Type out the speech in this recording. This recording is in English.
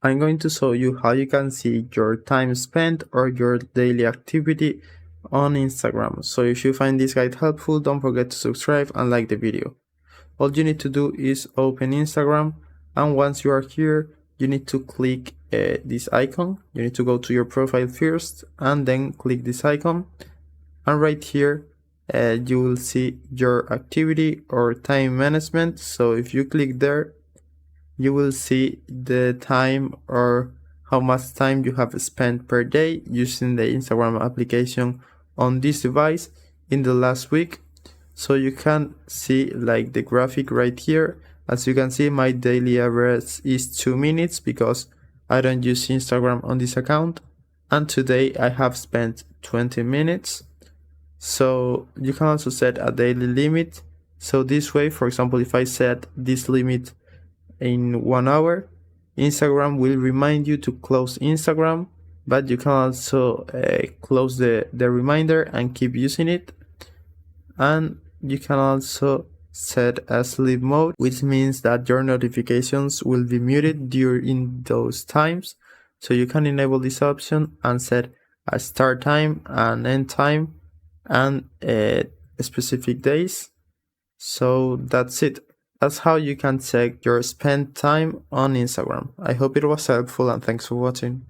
I'm going to show you how you can see your time spent or your daily activity on Instagram. So if you find this guide helpful, don't forget to subscribe and like the video. All you need to do is open Instagram, and once you are here, you need to click this icon. You need to go to your profile first and then click this icon, and right here you will see your activity or time management. So if you click there, you will see the time or how much time you have spent per day using the Instagram application on this device in the last week. So you can see like the graphic right here. As you can see, my daily average is 2 minutes because I don't use Instagram on this account, and today I have spent 20 minutes. So you can also set a daily limit. So this way, for example, if I set this limit in 1 hour, Instagram will remind you to close Instagram, but you can also close the reminder and keep using it. And you can also set a sleep mode, which means that your notifications will be muted during those times. So you can enable this option and set a start time and end time and specific days. So that's it. That's how you can check your spent time on Instagram. I hope it was helpful, and thanks for watching.